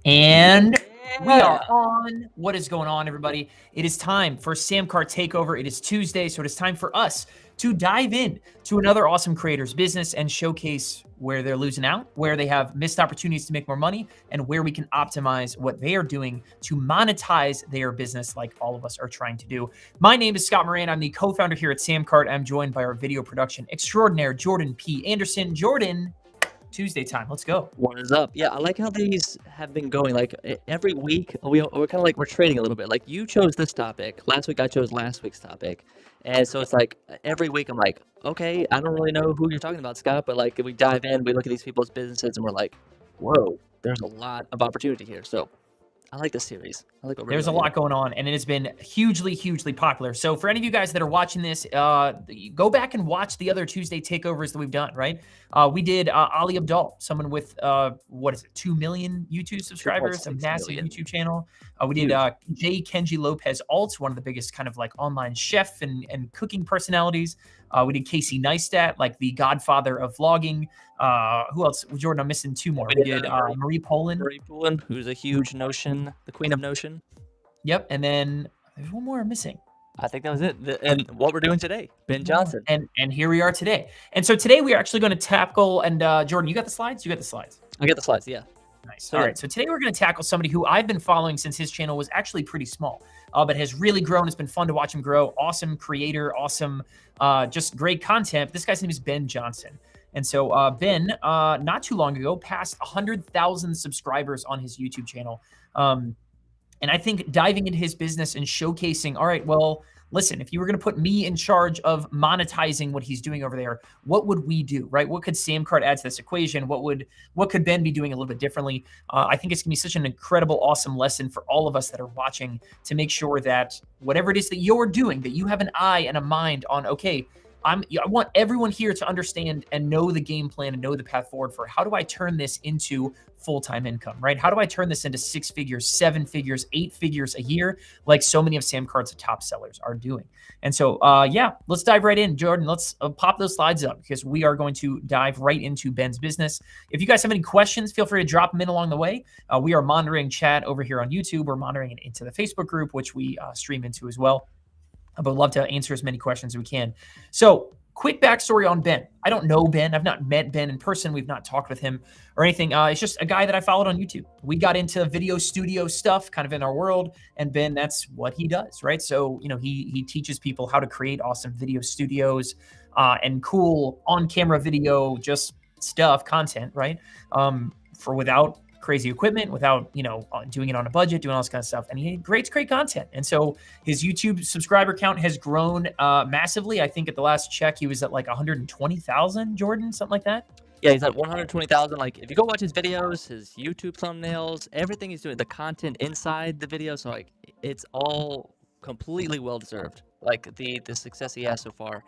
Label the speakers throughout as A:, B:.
A: And we are
B: Yeah.
A: on. What is going on, everybody? It is time for Samcart Takeover. It is Tuesday, so it is time for us to dive in to another awesome creator's business and showcase where they're losing out, where they have missed opportunities to make more money, and where we can optimize what they are doing to monetize their business like all of us are trying to do. My name is Scott Moran. I'm the co-founder here at Samcart. I'm joined by our video production extraordinaire, Jordan P. Anderson. Jordan, Tuesday time. Let's go.
B: What is up? Yeah, I like how these have been going. Like every week, we're kind of like we're trading a little bit. Like you chose this topic last week, I chose last week's topic, and so it's like every week I'm like, okay, I don't really know who you're talking about, Scott, but like if we dive in, we look at these people's businesses, and we're like, whoa, there's a lot of opportunity here. So I like this series. I like what we're
A: There's a
B: doing
A: lot going on, and it has been hugely, hugely popular. So for any of you guys that are watching this, go back and watch the other Tuesday takeovers that we've done, right? We did Ali Abdal, someone with, 2 million YouTube subscribers, a
B: 2.6
A: massive
B: million.
A: YouTube channel. We did J. Kenji Lopez Alt, one of the biggest kind of like online chef and cooking personalities. We did Casey Neistat, like the godfather of vlogging. Who else? Jordan, I'm missing two more. We did Marie Poland.
B: Marie Poland, who's a huge Notion, the queen of Notion.
A: Yep, and then there's one more I'm missing.
B: I think that was it. And what we're doing today, Ben Johnson.
A: And here we are today. And so today we are actually going to tackle, and Jordan, you got the slides? You got the slides?
B: I get the slides, yeah.
A: Nice. All right, so today we're going to tackle somebody who I've been following since his channel was actually pretty small, but has really grown. It's been fun to watch him grow. Awesome creator, awesome, just great content. This guy's name is Ben Johnson. And so Ben, not too long ago, passed 100,000 subscribers on his YouTube channel. And I think diving into his business and showcasing, all right, well, listen, if you were going to put me in charge of monetizing what he's doing over there, what would we do, right? What could Samcart add to this equation? What could Ben be doing a little bit differently? I think it's going to be such an incredible, awesome lesson for all of us that are watching to make sure that whatever it is that you're doing, that you have an eye and a mind on, okay, I want everyone here to understand and know the game plan and know the path forward for how do I turn this into full-time income, right? How do I turn this into 6 figures, 7 figures, 8 figures a year, like so many of Samcart's top sellers are doing? And so, yeah, let's dive right in. Jordan, let's pop those slides up because we are going to dive right into Ben's business. If you guys have any questions, feel free to drop them in along the way. We are monitoring chat over here on YouTube. We're monitoring it into the Facebook group, which we stream into as well. I would love to answer as many questions as we can. So quick backstory on Ben. I don't know Ben. I've not met Ben in person. We've not talked with him or anything. It's just a guy that I followed on YouTube. We got into video studio stuff kind of in our world. And Ben, that's what he does, right? So, you know, he teaches people how to create awesome video studios and cool on-camera video, just stuff, content, right? For without crazy equipment, without, you know, doing it on a budget, doing all this kind of stuff. And he creates great content. And so his YouTube subscriber count has grown massively. I think at the last check, he was at like 120,000, Jordan, something like that.
B: Yeah, he's at 120,000. Like, if you go watch his videos, his YouTube thumbnails, everything he's doing, the content inside the video, so like, it's all completely well-deserved. Like, the success he has so far.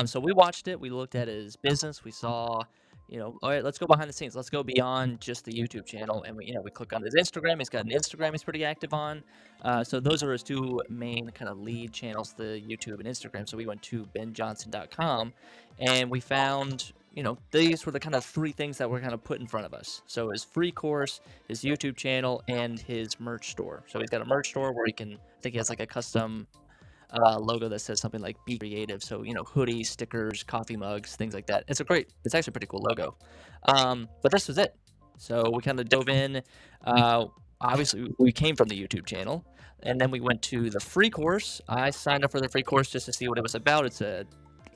B: So we watched it. We looked at his business. We saw, you know, all right, let's go behind the scenes. Let's go beyond just the YouTube channel. And we click on his Instagram. He's got an Instagram he's pretty active on. So those are his two main kind of lead channels, the YouTube and Instagram. So we went to benjohnson.com and we found, you know, these were the kind of 3 things that were kind of put in front of us. So his free course, his YouTube channel, and his merch store. So he's got a merch store where he can, I think he has like a custom logo that says something like "Be Creative," so you know, hoodies, stickers, coffee mugs, things like that. It's actually a pretty cool logo. But this was it. So we kind of dove in. Obviously, we came from the YouTube channel, and then we went to the free course. I signed up for the free course just to see what it was about. It's a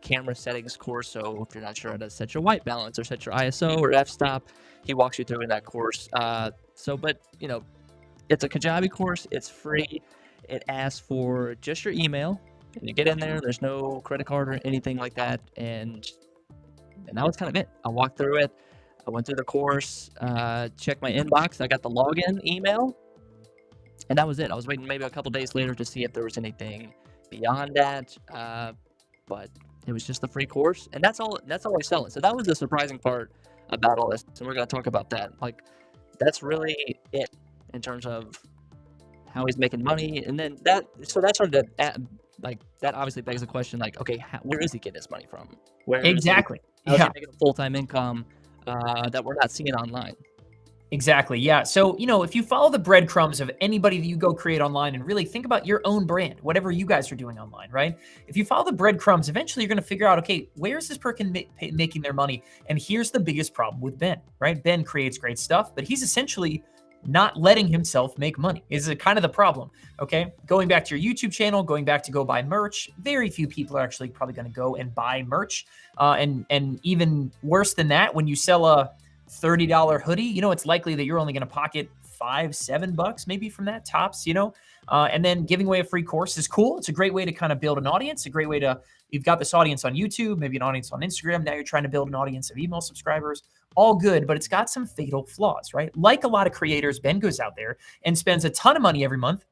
B: camera settings course, so if you're not sure how to set your white balance or set your ISO or f-stop, he walks you through in that course. But you know, it's a Kajabi course. It's free. It asks for just your email, and you get in there. There's no credit card or anything like that, and that was kind of it. I walked through it. I went through the course, checked my inbox. I got the login email, and that was it. I was waiting maybe a couple days later to see if there was anything beyond that, but it was just the free course, and that's all I sell it. So that was the surprising part about all this, and we're going to talk about that. Like, that's really it in terms of how he's making money, and then that obviously begs the question, like, okay, where is he getting his money from?
A: Exactly.
B: How's he making a full-time income that we're not seeing online?
A: Exactly. Yeah. So, if you follow the breadcrumbs of anybody that you go create online and really think about your own brand, whatever you guys are doing online, right? If you follow the breadcrumbs, eventually you're going to figure out, okay, where's this person making their money? And here's the biggest problem with Ben, right? Ben creates great stuff, but he's essentially not letting himself make money is kind of the problem. Okay. Going back to your YouTube channel, going back to go buy merch, very few people are actually probably going to go and buy merch. And even worse than that, when you sell a $30 hoodie, it's likely that you're only going to pocket $5-7 maybe from that tops, and then giving away a free course is cool. It's a great way to kind of build an audience, a great way to, you've got this audience on YouTube, maybe an audience on Instagram. Now you're trying to build an audience of email subscribers, all good, but it's got some fatal flaws, right? Like a lot of creators, Ben goes out there and spends a ton of money every month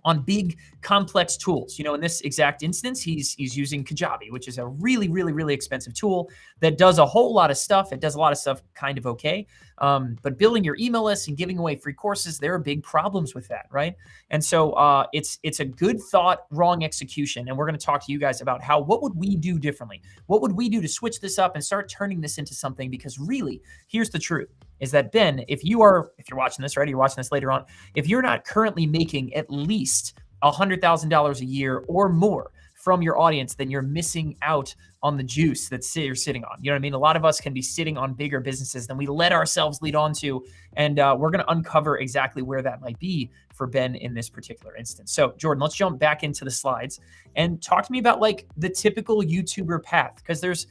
A: on big complex tools. In this exact instance, he's using Kajabi, which is a really, really, really expensive tool that does a whole lot of stuff. It does a lot of stuff kind of okay. But building your email list and giving away free courses, there are big problems with that, right? And so it's a good thought, wrong execution. And we're going to talk to you guys about what would we do differently? What would we do to switch this up and start turning this into something? Because really, here's the truth. Is that Ben, if you're watching this, right? You're watching this later on. If you're not currently making at least $100,000 a year or more from your audience, then you're missing out on the juice that you're sitting on. You know what I mean? A lot of us can be sitting on bigger businesses than we let ourselves lead on to. And we're going to uncover exactly where that might be for Ben in this particular instance. So Jordan, let's jump back into the slides and talk to me about like the typical YouTuber path, because there's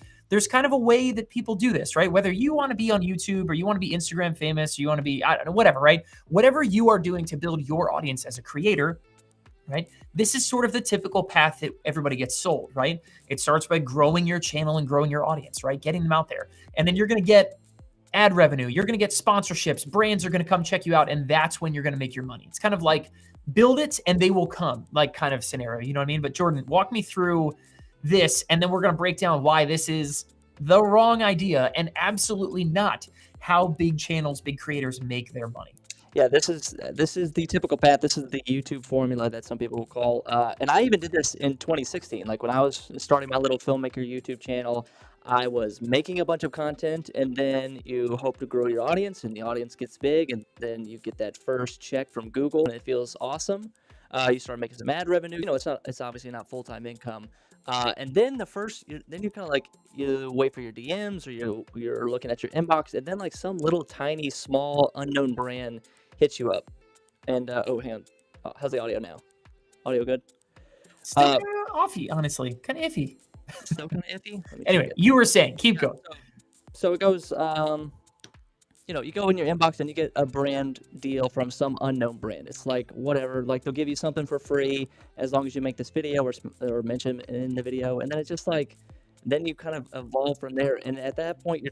A: kind of a way that people do this, right? Whether you want to be on YouTube or you want to be Instagram famous, or you want to be, I don't know, whatever, right? Whatever you are doing to build your audience as a creator, right? This is sort of the typical path that everybody gets sold, right? It starts by growing your channel and growing your audience, right? Getting them out there. And then you're going to get ad revenue. You're going to get sponsorships. Brands are going to come check you out. And that's when you're going to make your money. It's kind of like build it and they will come, like kind of scenario. You know what I mean? But Jordan, walk me through this, and then we're going to break down why this is the wrong idea and absolutely not how big channels, big creators make their money.
B: Yeah, this is the typical path. This is the YouTube formula that some people will call. And I even did this in 2016. Like when I was starting my little Filmmaker YouTube channel, I was making a bunch of content, and then you hope to grow your audience, and the audience gets big, and then you get that first check from Google, and it feels awesome. You start making some ad revenue. It's obviously not full-time income. And then you kind of like, you wait for your DMs, or you're looking at your inbox, and then like some little tiny small unknown brand hits you up. And hang on, how's the audio now? Audio good?
A: Still offy, honestly, kind of iffy.
B: Still kind of iffy.
A: Anyway, you were saying, keep going.
B: So it goes. You go in your inbox and you get a brand deal from some unknown brand. It's like whatever, like they'll give you something for free as long as you make this video or mention in the video. And then it's just like, then you kind of evolve from there. And at that point,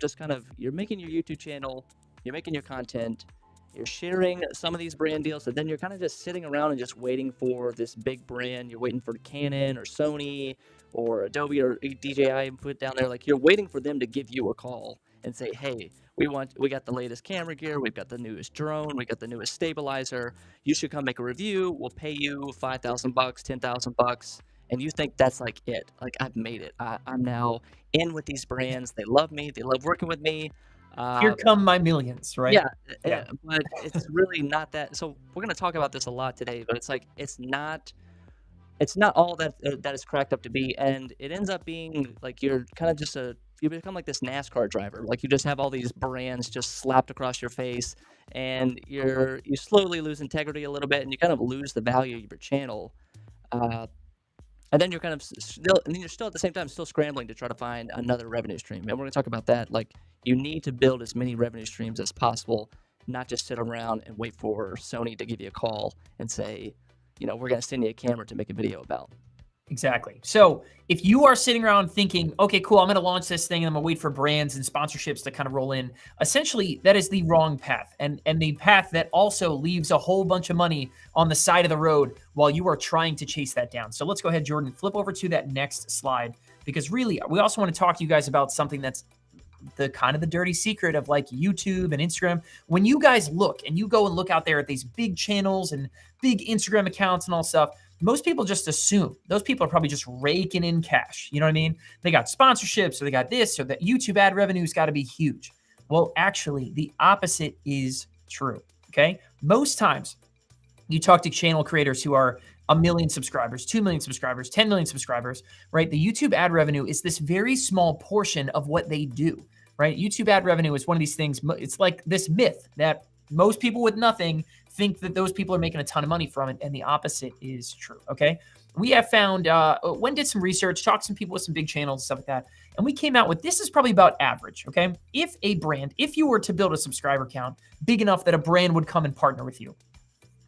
B: you're making your YouTube channel, you're making your content, you're sharing some of these brand deals, and then you're kind of just sitting around and just waiting for this big brand. You're waiting for Canon or Sony or Adobe or DJI and put down there, like you're waiting for them to give you a call and say, hey, we got the latest camera gear, we've got the newest drone, we got the newest stabilizer. You should come make a review. We'll pay you $5,000, $10,000, and you think that's like it. Like I've made it. I'm now in with these brands. They love me. They love working with me.
A: Here come my millions, right?
B: Yeah. But it's really not that. So we're gonna talk about this a lot today. But it's like it's not all that is cracked up to be, and it ends up being like you're kind of just you become like this NASCAR driver. Like you just have all these brands just slapped across your face, and you slowly lose integrity a little bit, and you kind of lose the value of your channel. And then you're kind of still at the same time still scrambling to try to find another revenue stream. And we're going to talk about that. Like you need to build as many revenue streams as possible, not just sit around and wait for Sony to give you a call and say, we're going to send you a camera to make a video about.
A: Exactly. So if you are sitting around thinking, okay, cool, I'm going to launch this thing and I'm going to wait for brands and sponsorships to kind of roll in, essentially that is the wrong path, and the path that also leaves a whole bunch of money on the side of the road while you are trying to chase that down. So let's go ahead, Jordan, flip over to that next slide, because really we also want to talk to you guys about something that's the kind of the dirty secret of like YouTube and Instagram. When you guys look and you go and look out there at these big channels and big Instagram accounts and all stuff, most people just assume those people are probably just raking in cash. You know what I mean? They got sponsorships, or they got this, or that YouTube ad revenue's got to be huge. Well, actually, the opposite is true. Okay. Most times you talk to channel creators who are 1 million subscribers, 2 million subscribers, 10 million subscribers, right? The YouTube ad revenue is this very small portion of what they do, right? YouTube ad revenue is one of these things. It's like this myth that most people with nothing think that those people are making a ton of money from it, and the opposite is true, okay? We have found, Wen did some research, talked to some people with some big channels and stuff like that, and we came out with, this is probably about average, okay? If you were to build a subscriber count big enough that a brand would come and partner with you,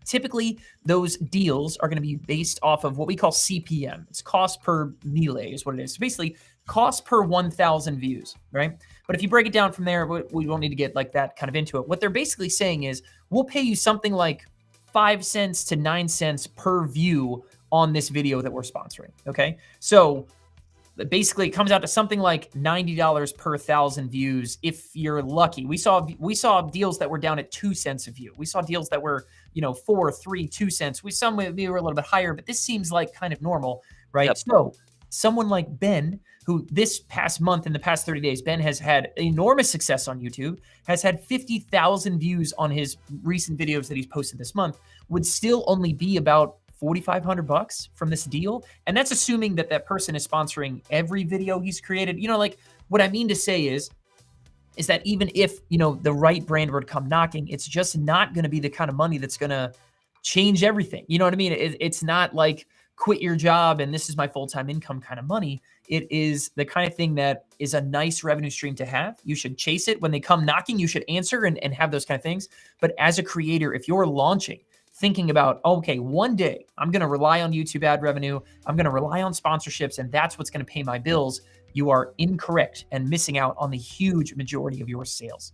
A: typically those deals are going to be based off of what we call CPM. It's cost per melee is what it is. So basically cost per 1,000 views, right? But if you break it down from there, we won't need to get like that kind of into it. What they're basically saying is we'll pay you something like 5 cents to 9 cents per view on this video that we're sponsoring, okay? So basically it comes out to something like $90 per 1,000 views if you're lucky. We saw deals that were down at 2 cents a view. We saw deals that were, 4, 3, 2 cents. Some maybe were a little bit higher, but this seems like kind of normal, right?
B: Yep.
A: So someone like Ben, who this past month, in the past 30 days, Ben has had enormous success on YouTube, has had 50,000 views on his recent videos that he's posted this month, would still only be about $4,500 from this deal. And that's assuming that that person is sponsoring every video he's created. Like what I mean to say is that even if, the right brand were to come knocking, it's just not going to be the kind of money that's going to change everything. You know what I mean? It's not like quit your job and this is my full-time income kind of money. It is the kind of thing that is a nice revenue stream to have. You should chase it. When they come knocking, you should answer and have those kind of things. But as a creator, if you're launching, thinking about, okay, one day I'm going to rely on YouTube ad revenue, I'm going to rely on sponsorships, and that's what's going to pay my bills, you are incorrect and missing out on the huge majority of your sales.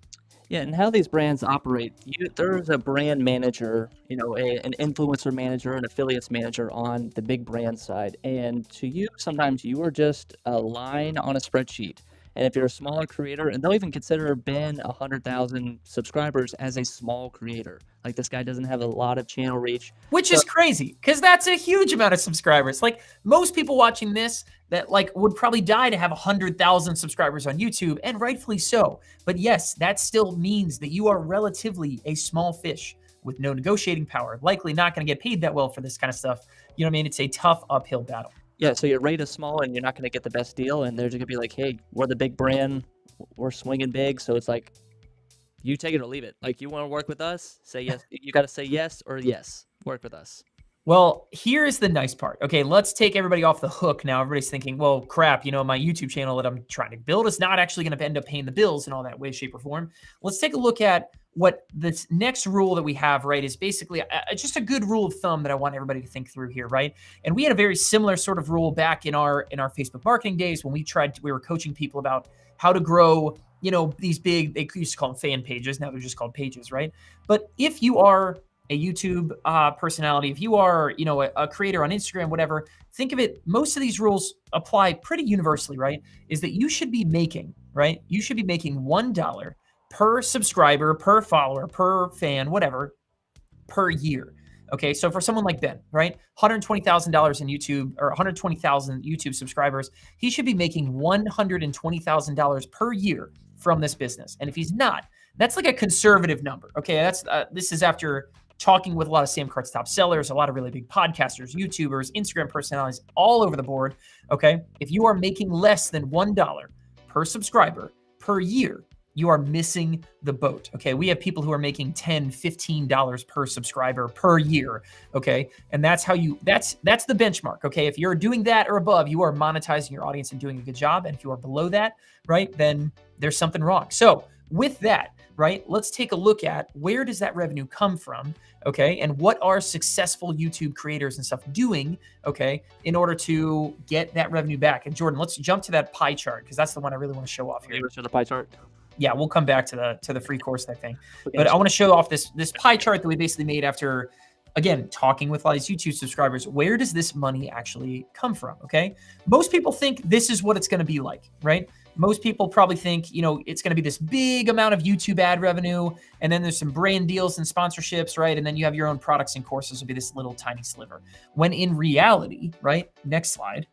B: Yeah, and how these brands operate, there's a brand manager, an influencer manager, an affiliates manager on the big brand side. And to you, sometimes you are just a line on a spreadsheet. And if you're a smaller creator, and they'll even consider Ben 100,000 subscribers as a small creator. Like this guy doesn't have a lot of channel reach.
A: Which is crazy, because that's a huge amount of subscribers. Like most people watching this that would probably die to have 100,000 subscribers on YouTube, and rightfully so. But yes, that still means that you are relatively a small fish with no negotiating power, likely not going to get paid that well for this kind of stuff. You know what I mean? It's a tough uphill battle.
B: Yeah, so your rate is small and you're not going to get the best deal. And they're just going to be like, hey, we're the big brand. We're swinging big. So it's like, you take it or leave it. Like, you want to work with us? Say yes. You got to say yes or yes. Work with us.
A: Well, here's the nice part. Okay, let's take everybody off the hook now. Everybody's thinking, well, crap, my YouTube channel that I'm trying to build is not actually going to end up paying the bills in all that way, shape, or form. Let's take a look at what this next rule that we have, right, is basically just a good rule of thumb that I want everybody to think through here, right? And we had a very similar sort of rule back in our Facebook marketing days when we were coaching people about how to grow, these big, they used to call them fan pages. Now they're just called pages, right? But if you are a YouTube personality, if you are, a creator on Instagram, whatever, think of it, most of these rules apply pretty universally, right? Is that you should be making, right? You should be making $1 per subscriber, per follower, per fan, whatever, per year. Okay, so for someone like Ben, right, $120,000 in YouTube, or 120,000 YouTube subscribers, he should be making $120,000 per year from this business. And if he's not, that's like a conservative number. Okay, this is after talking with a lot of Sam Cart's top sellers, a lot of really big podcasters, YouTubers, Instagram personalities, all over the board. Okay, if you are making less than $1 per subscriber per year, you are missing the boat. Okay, we have people who are making $10, $15 per subscriber per year. Okay, and that's how that's the benchmark. Okay, if you're doing that or above, you are monetizing your audience and doing a good job. And if you are below that, right, then there's something wrong. So with that, right, let's take a look at where does that revenue come from, okay, and what are successful YouTube creators and stuff doing, okay, in order to get that revenue back. And Jordan, let's jump to that pie chart, because that's the one I really want to show off here.
B: Show the pie chart.
A: Yeah, we'll come back to the free course, that thing. Okay, but I want to show off this pie chart that we basically made after, again, talking with a lot of these YouTube subscribers. Where does this money actually come from, okay? Most people think this is what it's going to be like, right? Most people probably think, it's going to be this big amount of YouTube ad revenue, and then there's some brand deals and sponsorships, right? And then you have your own products and courses will be this little tiny sliver. When in reality, right? Next slide.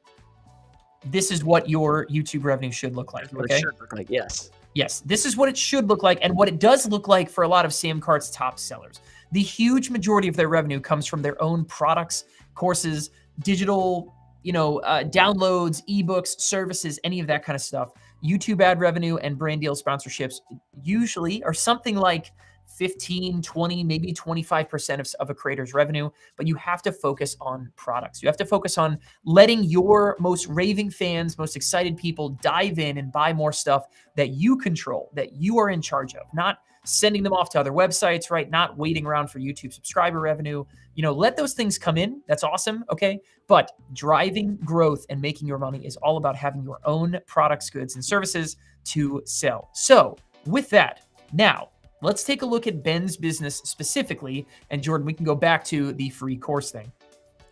A: This is what your YouTube revenue should look like, okay?
B: It should look like, yes.
A: Yes, this is what it should look like and what it does look like for a lot of Sam Cart's top sellers. The huge majority of their revenue comes from their own products, courses, digital, downloads, ebooks, services, any of that kind of stuff. YouTube ad revenue and brand deal sponsorships usually are something like 15, 20, maybe 25% of a creator's revenue, but you have to focus on products. You have to focus on letting your most raving fans, most excited people dive in and buy more stuff that you control, that you are in charge of, not sending them off to other websites, right? Not waiting around for YouTube subscriber revenue. Let those things come in. That's awesome. Okay. But driving growth and making your money is all about having your own products, goods, and services to sell. So with that, now let's take a look at Ben's business specifically. And Jordan, we can go back to the free course thing.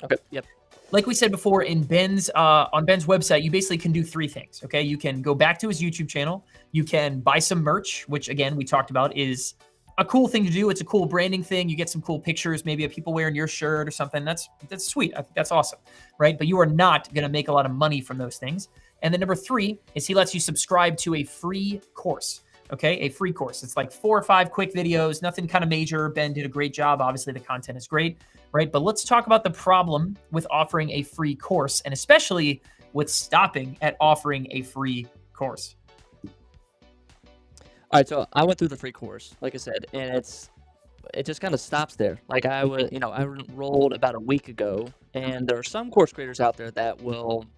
B: Okay. Yep.
A: Like we said before, in Ben's on Ben's website, you basically can do three things. Okay, you can go back to his YouTube channel. You can buy some merch, which again we talked about is a cool thing to do. It's a cool branding thing. You get some cool pictures, maybe of people wearing your shirt or something. That's sweet. I think that's awesome, right? But you are not going to make a lot of money from those things. And then number 3 is he lets you subscribe to a free course. Okay, a free course. It's like 4 or 5 quick videos, nothing kind of major. Ben did a great job. Obviously, the content is great, right? But let's talk about the problem with offering a free course, and especially with stopping at offering a free course.
B: All right, so I went through the free course, like I said, and it just kind of stops there. Like I enrolled about a week ago, and there are some course creators out there that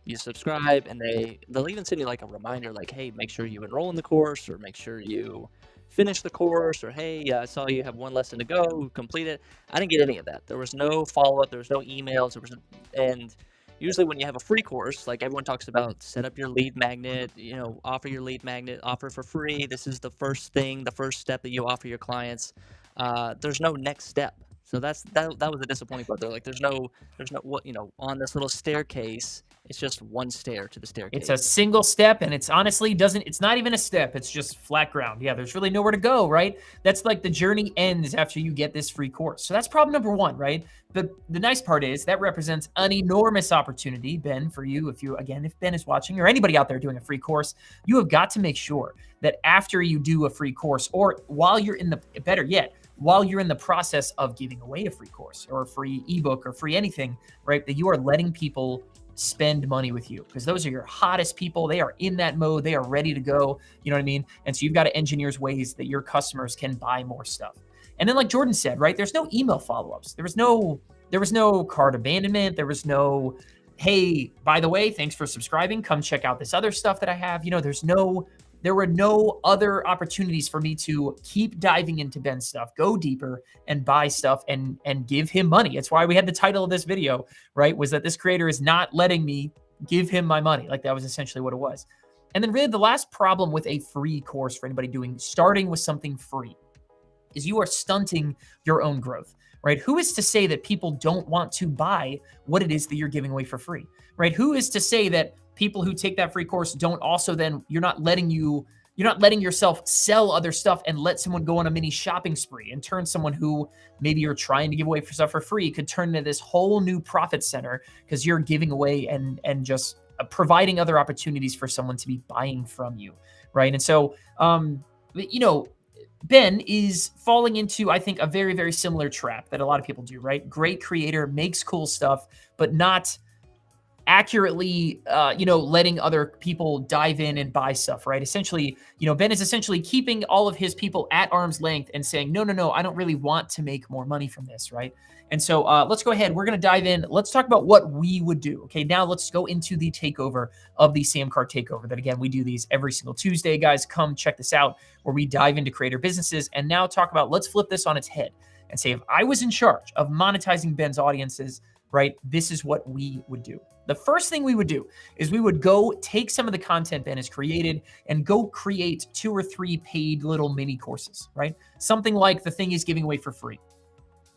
B: you subscribe and they'll even send you like a reminder, like, hey, make sure you enroll in the course, or make sure you finish the course, or hey, I saw you have one lesson to go, complete it. I didn't get any of that. There was no follow-up, there was no emails, and usually when you have a free course, like everyone talks about, set up your lead magnet, offer your lead magnet, offer for free. This is the first step that you offer your clients. There's no next step. So that was a disappointing part. They're like, there's no what, on this little staircase, it's just one stair to the staircase.
A: It's a single step, and it's honestly it's not even a step. It's just flat ground. Yeah, there's really nowhere to go, right? That's like the journey ends after you get this free course. So that's problem number 1, right? But the nice part is that represents an enormous opportunity, Ben, for you. If Ben is watching, or anybody out there doing a free course, you have got to make sure that after you do a free course, or while you're while you're in the process of giving away a free course or a free ebook or free anything, right, that you are letting people spend money with you, because those are your hottest people. They are in that mode. They are ready to go. You know what I mean? And so you've got to engineer ways that your customers can buy more stuff. And then like Jordan said, right, there's no email follow-ups. There was no cart abandonment. There was no, hey, by the way, thanks for subscribing. Come check out this other stuff that I have. There were no other opportunities for me to keep diving into Ben's stuff, go deeper and buy stuff and give him money. That's why we had the title of this video, right? Was that this creator is not letting me give him my money. Like that was essentially what it was. And then really the last problem with a free course for anybody starting with something free is you are stunting your own growth, right? Who is to say that people don't want to buy what it is that you're giving away for free, right? Who is to say that people who take that free course don't also then, you're not letting yourself sell other stuff and let someone go on a mini shopping spree and turn someone who maybe you're trying to give away for stuff for free could turn into this whole new profit center because you're giving away and just providing other opportunities for someone to be buying from you, right? And so, Ben is falling into, I think, a very, very similar trap that a lot of people do, right? Great creator, makes cool stuff, but not accurately, letting other people dive in and buy stuff, right? Essentially, Ben is essentially keeping all of his people at arm's length and saying, no, I don't really want to make more money from this, right? And so let's go ahead. We're going to dive in. Let's talk about what we would do. Okay, now let's go into the takeover of the Sam Cart Takeover. That again, we do these every single Tuesday, guys. Come check this out where we dive into creator businesses and now talk about, let's flip this on its head and say, if I was in charge of monetizing Ben's audiences, right, this is what we would do. The first thing we would do is we would go take some of the content Ben has created and go create 2 or 3 paid little mini courses, right? Something like the thing he's giving away for free.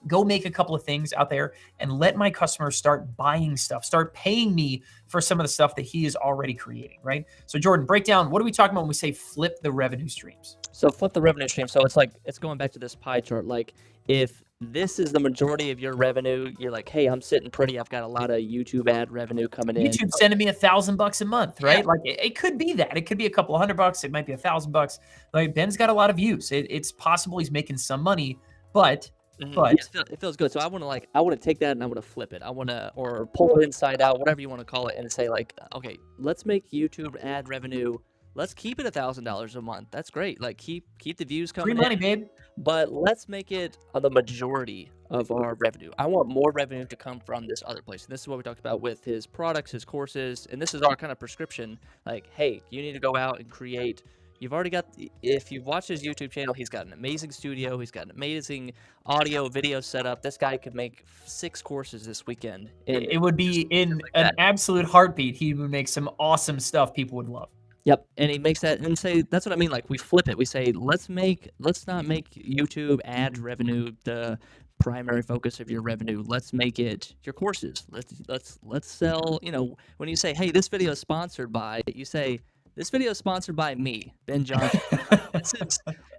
A: Go make a couple of things out there and let my customers start buying stuff, start paying me for some of the stuff that he is already creating, right? So Jordan, break down, what are we talking about when we say flip the revenue streams?
B: So flip the revenue stream. So it's going back to this pie chart. Like if this is the majority of your revenue. You're like, hey, I'm sitting pretty. I've got a lot of YouTube ad revenue coming in.
A: YouTube sending me $1,000 a month, right?
B: Yeah.
A: Like it could be that. It could be a couple $100. It might be $1,000. Like Ben's got a lot of views. It's possible he's making some money, but
B: Yeah, it feels good. So I want to take that and I want to flip it. I want to, or pull it inside out, whatever you want to call it, and say like, okay, let's make YouTube ad revenue. Let's keep it $1,000 a month. That's great. Like keep the views
A: free
B: coming
A: money,
B: in,
A: babe.
B: but let's make it the majority of our revenue. I want more revenue to come from this other place. And this is what we talked about with his products, his courses, and this is our kind of prescription. Like, hey, you need to go out and create. You've already got, if you've watched his YouTube channel, he's got an amazing studio. He's got an amazing audio, video setup. This guy could make 6 courses this weekend.
A: It would be in an absolute heartbeat. He would make some awesome stuff people would love.
B: Yep, and he makes that and say that's what I mean. Like we flip it. We say let's not make YouTube ad revenue the primary focus of your revenue. Let's make it your courses. Let's sell. You know, when you say, hey, this video is sponsored by, you say this video is sponsored by me, Ben Johnson.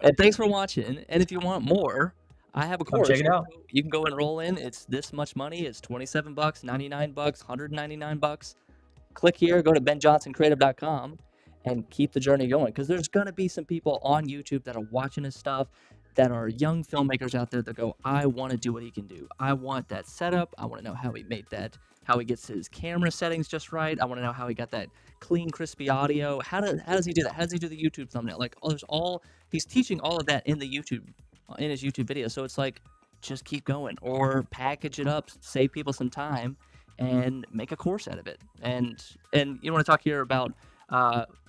B: And thanks for watching. And if you want more, I have a course.
A: Check it out.
B: You can go enroll in. It's this much money. It's $27, $99, $199. Click here. Go to benjohnsоncreative.com. and keep the journey going, because there's going to be some people on YouTube that are watching his stuff that are young filmmakers out there that go, I want to do what he can do. I want that setup. I want to know how he made that, how he gets his camera settings just right. I want to know how he got that clean, crispy audio. How does he do that? How does he do the YouTube thumbnail? Like, he's teaching all of that in his YouTube video. So it's like, just keep going or package it up, save people some time and make a course out of it. And you want to talk here about,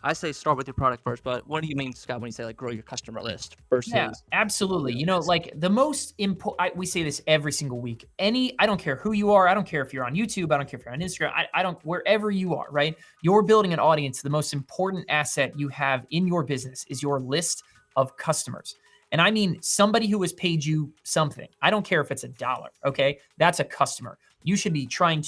B: I say start with your product first, but what do you mean, Scott, when you say like grow your customer list versus?
A: Yeah, absolutely. You know, like the most important, we say this every single week. I don't care who you are. I don't care if you're on YouTube. I don't care if you're on Instagram. I don't, wherever you are, right? You're building an audience. The most important asset you have in your business is your list of customers. And I mean, somebody who has paid you something. I don't care if it's $1, okay? That's a customer. You should be trying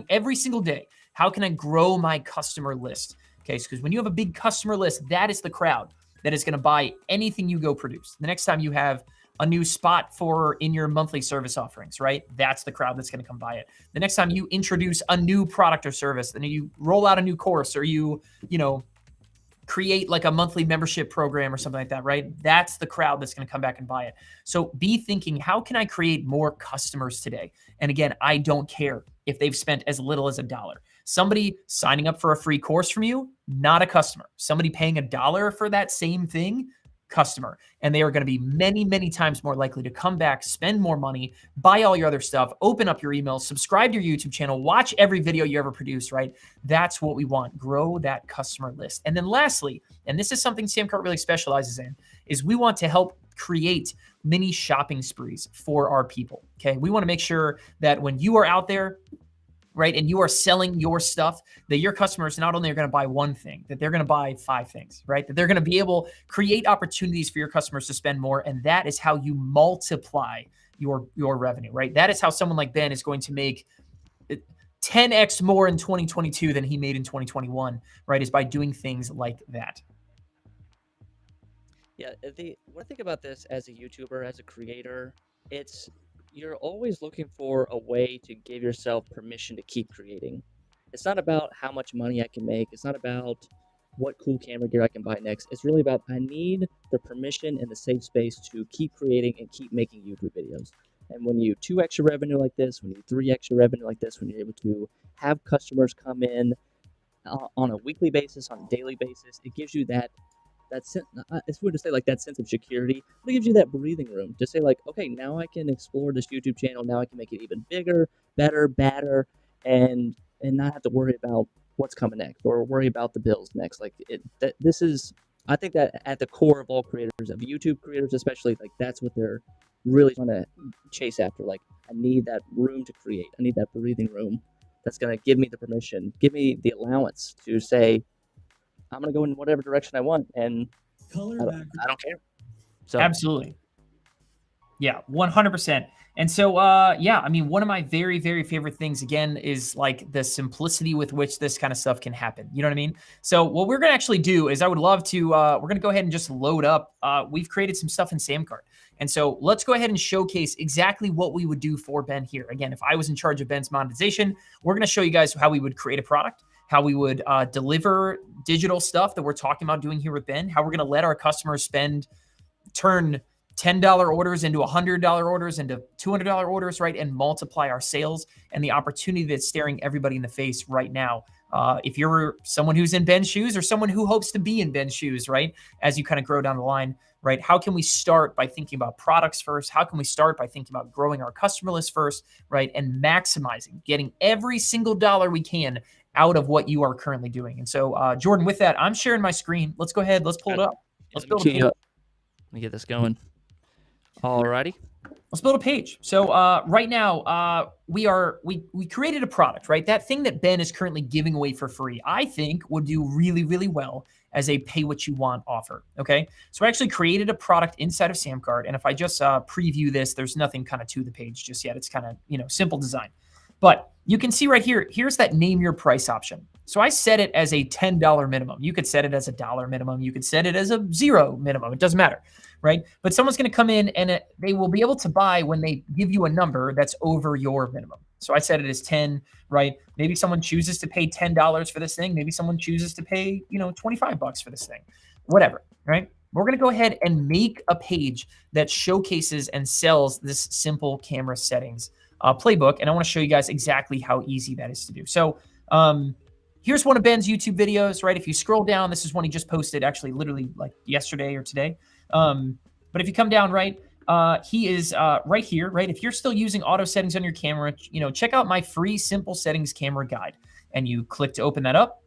A: every single day. How can I grow my customer list? Okay, because when you have a big customer list, that is the crowd that is going to buy anything you go produce. The next time you have a new spot in your monthly service offerings, right? That's the crowd that's going to come buy it. The next time you introduce a new product or service, then you roll out a new course, or you create like a monthly membership program or something like that, right? That's the crowd that's going to come back and buy it. So be thinking, how can I create more customers today? And again, I don't care if they've spent as little as $1. Somebody signing up for a free course from you, not a customer. Somebody paying $1 for that same thing, customer. And they are going to be many, many times more likely to come back, spend more money, buy all your other stuff, open up your emails, subscribe to your YouTube channel, watch every video you ever produce, right? That's what we want. Grow that customer list. And then lastly, and this is something Samcart really specializes in, is we want to help create mini shopping sprees for our people, okay? We want to make sure that when you are out there, right, and you are selling your stuff, that your customers not only are going to buy one thing, that they're going to buy 5 things, right? That they're going to be able to create opportunities for your customers to spend more, and that is how you multiply your revenue, right? That is how someone like Ben is going to make 10x more in 2022 than he made in 2021, right? Is by doing things like that.
B: Yeah, when I think about this as a YouTuber, as a creator, you're always looking for a way to give yourself permission to keep creating. It's not about how much money I can make. It's not about what cool camera gear I can buy next. It's really about, I need the permission and the safe space to keep creating and keep making YouTube videos. And when you 2x your revenue like this, when you 3x your revenue like this, when you're able to have customers come in on a weekly basis, on a daily basis, it gives you that it's weird to say like that sense of security, but it gives you that breathing room to say like, okay, now I can explore this YouTube channel. Now I can make it even bigger, better, badder, and not have to worry about what's coming next or worry about the bills next. Like I think that at the core of all creators, of YouTube creators especially, like that's what they're really trying to chase after. Like, I need that room to create. I need that breathing room that's going to give me the permission, give me the allowance to say, I'm going to go in whatever direction I want, and I don't care. So
A: Absolutely. Yeah, 100%. And so, yeah, I mean, one of my very, very favorite things, again, is like the simplicity with which this kind of stuff can happen. You know what I mean? So what we're going to actually do is I would love to, we're going to go ahead and just load up. We've created some stuff in Samcart. And so let's go ahead and showcase exactly what we would do for Ben here. Again, if I was in charge of Ben's monetization, we're going to show you guys how we would create a product, how we would deliver digital stuff that we're talking about doing here with Ben, how we're going to let our customers turn $10 orders into $100 orders into $200 orders, right? And multiply our sales and the opportunity that's staring everybody in the face right now. If you're someone who's in Ben's shoes or someone who hopes to be in Ben's shoes, right? As you kind of grow down the line, right? How can we start by thinking about products first? How can we start by thinking about growing our customer list first, right? And maximizing, getting every single dollar we can out of what you are currently doing. And so, Jordan, with that, I'm sharing my screen. Let's go ahead. Let's pull it up. Let's build a page.
B: Let me get this going. Alrighty.
A: Let's build a page. So right now, we created a product, right? That thing that Ben is currently giving away for free, I think would do really, really well as a pay what you want offer, okay? So I actually created a product inside of Samcart, and if I just preview this, there's nothing kind of to the page just yet. It's kind of, simple design. But you can see right here, here's that name your price option. So I set it as a $10 minimum. You could set it as a $1 minimum. You could set it as a $0 minimum. It doesn't matter, right? But someone's going to come in and they will be able to buy when they give you a number that's over your minimum. So I set it as 10, right? Maybe someone chooses to pay $10 for this thing. Maybe someone chooses to pay, $25 for this thing, whatever, right? We're going to go ahead and make a page that showcases and sells this simple camera settings playbook. And I want to show you guys exactly how easy that is to do. So here's one of Ben's YouTube videos, right? If you scroll down, this is one he just posted actually literally like yesterday or today. But if you come down, right, he is right here, right? If you're still using auto settings on your camera, check out my free simple settings camera guide. And you click to open that up.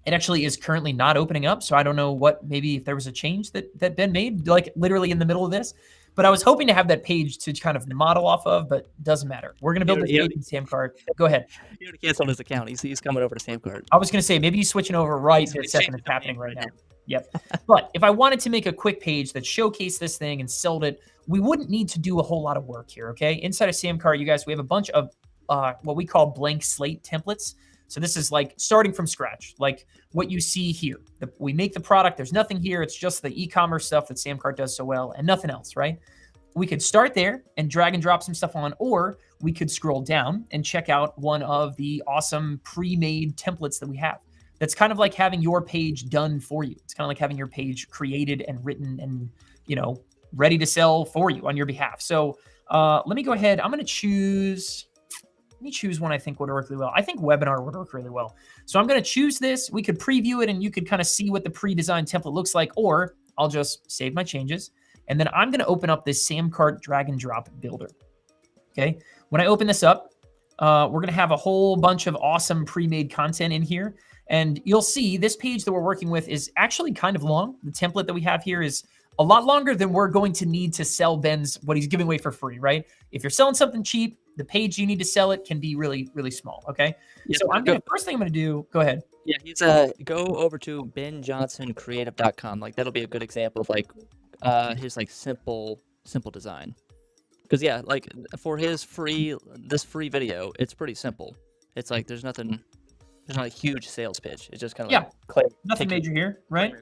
A: It actually is currently not opening up. So I don't know maybe if there was a change that Ben made, like literally in the middle of this. But I was hoping to have that page to kind of model off of, but doesn't matter. We're going to build this page in Samcart. Go ahead.
B: He already canceled his account. He's coming over to Samcart.
A: I was going to say, maybe he's switching over right this second. It's happening right now. Yep. But if I wanted to make a quick page that showcased this thing and sold it, we wouldn't need to do a whole lot of work here, okay? Inside of Samcart, you guys, we have a bunch of what we call blank slate templates. So this is like starting from scratch, like what you see here. We make the product. There's nothing here. It's just the e-commerce stuff that Samcart does so well and nothing else, right? We could start there and drag and drop some stuff on, or we could scroll down and check out one of the awesome pre-made templates that we have. That's kind of like having your page done for you. It's kind of like having your page created and written and, ready to sell for you on your behalf. So let me go ahead. I'm going to choose one I think would work really well. I think webinar would work really well. So I'm going to choose this. We could preview it and you could kind of see what the pre-designed template looks like, or I'll just save my changes. And then I'm going to open up this Samcart drag and drop builder. Okay. When I open this up, we're going to have a whole bunch of awesome pre-made content in here. And you'll see this page that we're working with is actually kind of long. The template that we have here is a lot longer than we're going to need to sell Ben's what he's giving away for free, right? If you're selling something cheap, the page you need to sell it can be really, really small. Okay. Yeah, so first thing I'm going to do, go ahead.
B: Yeah. He's go over to benjohnsoncreative.com. Like that'll be a good example of like his like simple design. Because yeah, like for this free video, it's pretty simple. It's like there's not a huge sales pitch. It's just kind of
A: nothing major here, right?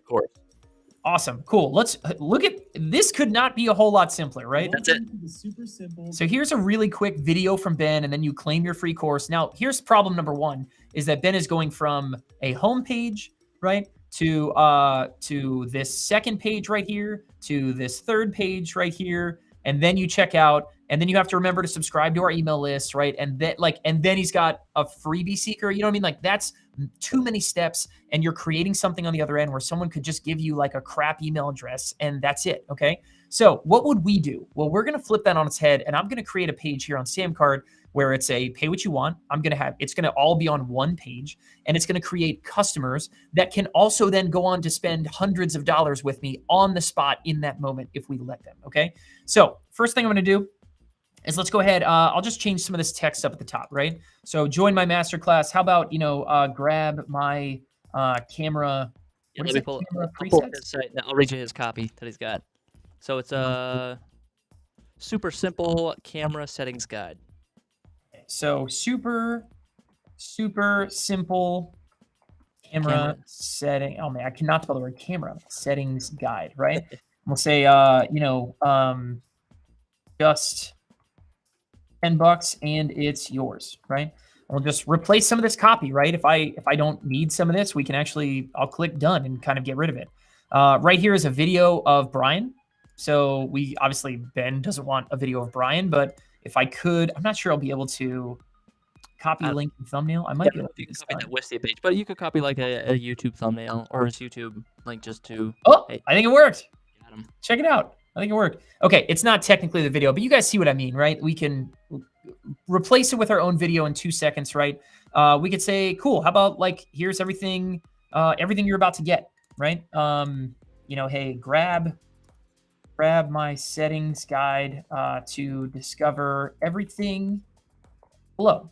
A: Awesome, cool. Let's look at this. Could not be a whole lot simpler, right?
B: That's it.
C: Super simple.
A: So here's a really quick video from Ben, and then you claim your free course. Now, here's problem number one: is that Ben is going from a home page, right, to this second page right here, to this third page right here, and then you check out, and then you have to remember to subscribe to our email list, right? And then he's got a freebie seeker. You know what I mean? Like that's too many steps, and you're creating something on the other end where someone could just give you like a crap email address and that's it. Okay. So what would we do? Well, we're going to flip that on its head, and I'm going to create a page here on Samcart where it's a pay what you want. It's going to all be on one page, and it's going to create customers that can also then go on to spend hundreds of dollars with me on the spot in that moment if we let them. Okay. So first thing I'm going to do is let's go ahead. I'll just change some of this text up at the top, right? So join my masterclass. How about, grab my camera.
B: Let me pull his site. I'll read you his copy that he's got. So it's super simple camera settings guide.
A: So super simple camera setting. Oh man, I cannot spell the word camera settings guide, right? We'll say, just $10 and it's yours, right? We'll just replace some of this copy, right? If I don't need some of this, we can actually, I'll click done and kind of get rid of it. Right here is a video of Brian. So we obviously, Ben doesn't want a video of Brian, but if I could, I'm not sure I'll be able to copy link and thumbnail. I might be able to do this.
B: Copy that Wistia page, but you could copy like a YouTube thumbnail or his YouTube link just to.
A: Oh, hey, I think it worked. Check it out. I think it worked. Okay, it's not technically the video, but you guys see what I mean, right? We can replace it with our own video in 2 seconds, right? We could say, cool, how about like, here's everything you're about to get, right? Hey, grab my settings guide to discover everything below,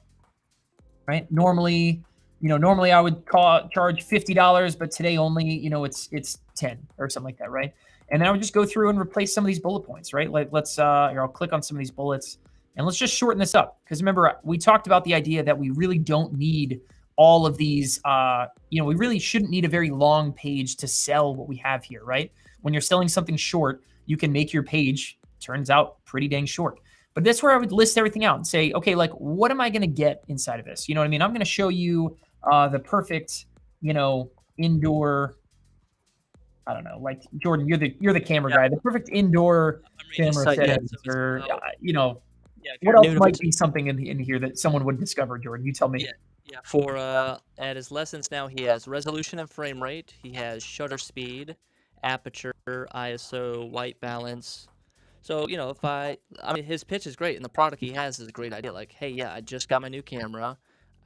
A: right? Normally I would charge $50, but today only, it's 10 or something like that, right? And then I would just go through and replace some of these bullet points, right? Like let's, here, I'll click on some of these bullets and let's just shorten this up. Because remember, we talked about the idea that we really don't need all of these, we really shouldn't need a very long page to sell what we have here, right? When you're selling something short, you can make your page, turns out, pretty dang short. But that's where I would list everything out and say, okay, like, what am I going to get inside of this? You know what I mean? I'm going to show you the perfect, indoor, I don't know, like Jordan, you're the camera guy, the perfect indoor camera settings, or what else might be something in here that someone would discover, Jordan? You tell me.
B: Yeah. For at his lessons now, he has resolution and frame rate. He has shutter speed, aperture, ISO, white balance. So if I mean, his pitch is great, and the product he has is a great idea. Like, hey, yeah, I just got my new camera.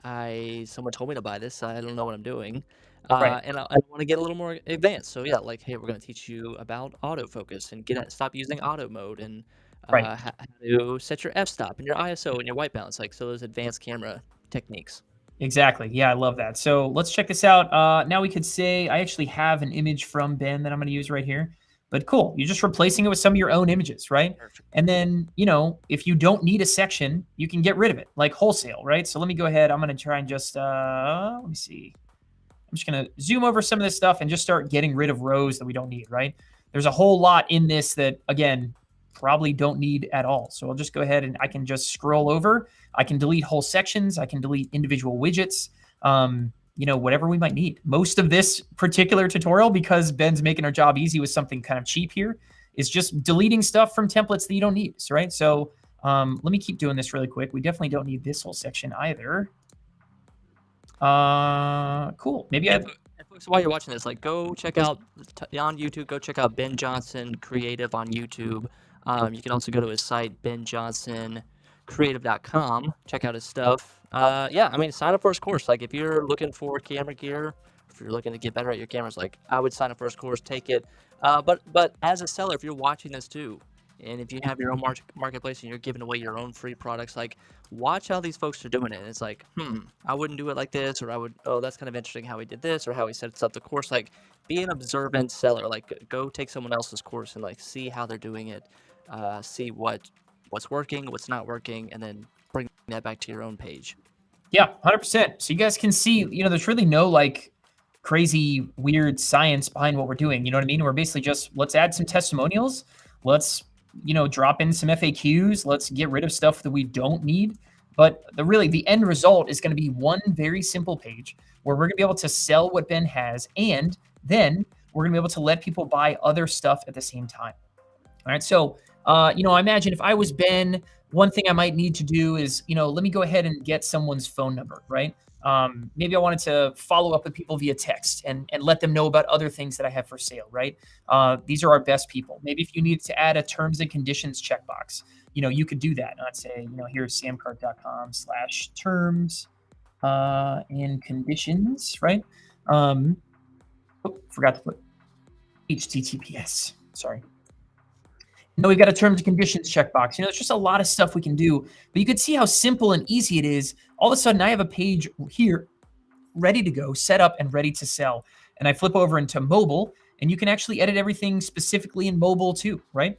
B: Someone told me to buy this. I don't know what I'm doing.
A: Right.
B: And I want to get a little more advanced. So yeah, like, hey, we're going to teach you about autofocus and stop using auto mode and how to set your f-stop and your ISO and your white balance. Like, so those advanced camera techniques.
A: Exactly. Yeah, I love that. So let's check this out. Now we could say I actually have an image from Ben that I'm going to use right here. But cool, you're just replacing it with some of your own images, right? Perfect. And then, if you don't need a section, you can get rid of it, like wholesale, right? So let me go ahead. I'm going to try and just, let me see. I'm just going to zoom over some of this stuff and just start getting rid of rows that we don't need, right? There's a whole lot in this that, again, probably don't need at all. So I'll just go ahead and I can just scroll over. I can delete whole sections. I can delete individual widgets. Whatever we might need. Most of this particular tutorial, because Ben's making our job easy with something kind of cheap here, is just deleting stuff from templates that you don't need, right? So let me keep doing this really quick. We definitely don't need this whole section either. Cool. Maybe
B: folks, while you're watching this, like, go check out on YouTube. Go check out Ben Johnson Creative on YouTube. You can also go to his site, benjohnsоncreative.com. Check out his stuff. Yeah, I mean, sign up for his course. Like, if you're looking for camera gear, if you're looking to get better at your cameras, like, I would sign up for his course, take it. But as a seller, if you're watching this too, and if you have your own marketplace and you're giving away your own free products, like, watch how these folks are doing it. It's like, I wouldn't do it like this, or I would, oh, that's kind of interesting how he did this, or how he sets up the course. Like, be an observant seller. Like, go take someone else's course and, like, see how they're doing it, see what's working, what's not working, and then bring that back to your own page.
A: Yeah, 100%. So you guys can see, there's really no, like, crazy, weird science behind what we're doing. You know what I mean? We're basically just, let's add some testimonials. Let's, drop in some FAQs. Let's get rid of stuff that we don't need. But the end result is going to be one very simple page where we're going to be able to sell what Ben has. And then we're going to be able to let people buy other stuff at the same time. All right. So, I imagine if I was Ben, one thing I might need to do is, let me go ahead and get someone's phone number, right? Maybe I wanted to follow up with people via text and let them know about other things that I have for sale, right? These are our best people. Maybe if you needed to add a terms and conditions checkbox, you could do that. I'd say, here's samcart.com/terms and conditions, right? Forgot to put HTTPS. Sorry. We've got a terms and conditions checkbox. There's just a lot of stuff we can do, but you can see how simple and easy it is. All of a sudden, I have a page here ready to go, set up and ready to sell. And I flip over into mobile, and you can actually edit everything specifically in mobile too, right?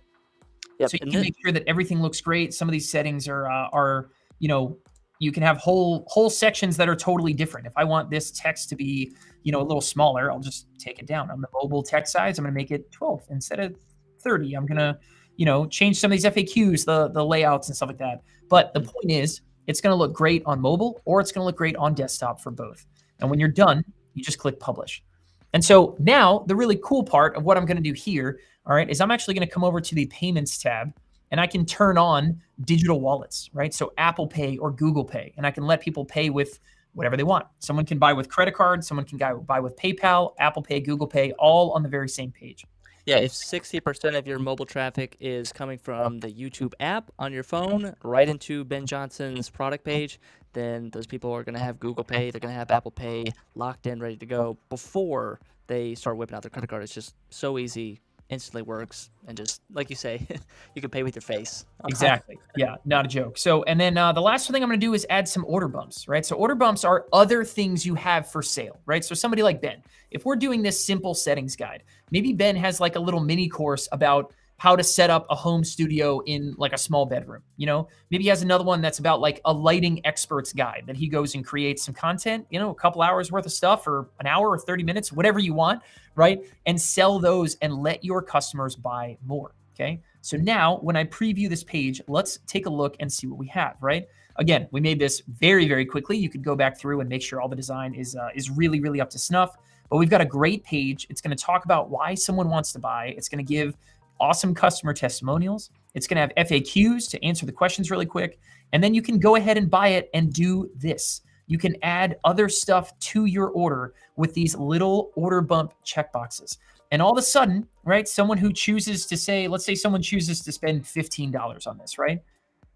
B: Yep.
A: So you
B: And
A: can make sure that everything looks great. Some of these settings are, you know, you can have whole sections that are totally different. If I want this text to be, you know, a little smaller, I'll just take it down. On the mobile text size, I'm going to make it 12 instead of 30. I'm going to, you know, change some of these FAQs, the layouts and stuff like that. But the point is, it's going to look great on mobile or it's going to look great on desktop for both. And when you're done, you just click publish. And so now the really cool part of what I'm going to do here, all right, is I'm actually going to come over to the payments tab and I can turn on digital wallets, right? So Apple Pay or Google Pay, and I can let people pay with whatever they want. Someone can buy with credit card, someone can buy with PayPal, Apple Pay, Google Pay, all on the very same page.
B: Yeah, if 60% of your mobile traffic is coming from the YouTube app on your phone right into Ben Johnson's product page, then those people are going to have Google Pay, they're going to have Apple Pay locked in, ready to go before they start whipping out their credit card. It's just so easy, instantly works, and just, like you say, you can pay with your face.
A: Exactly. Yeah, not a joke. So, and then the last thing I'm going to do is add some order bumps, right? So order bumps are other things you have for sale, right? So somebody like Ben, if we're doing this simple settings guide, maybe Ben has like a little mini course about how to set up a home studio in like a small bedroom, you know? Maybe he has another one that's about like a lighting expert's guide that he goes and creates some content, you know, a couple hours worth of stuff or an hour or 30 minutes, whatever you want, right? And sell those and let your customers buy more, okay? So now when I preview this page, let's take a look and see what we have, right? Again, we made this very, very quickly. You could go back through and make sure all the design is really, really up to snuff. But we've got a great page. It's going to talk about why someone wants to buy. It's going to give awesome customer testimonials. It's going to have FAQs to answer the questions really quick. And then you can go ahead and buy it and do this. You can add other stuff to your order with these little order bump checkboxes. And all of a sudden, right, someone who chooses to say, let's say someone chooses to spend $15 on this, right?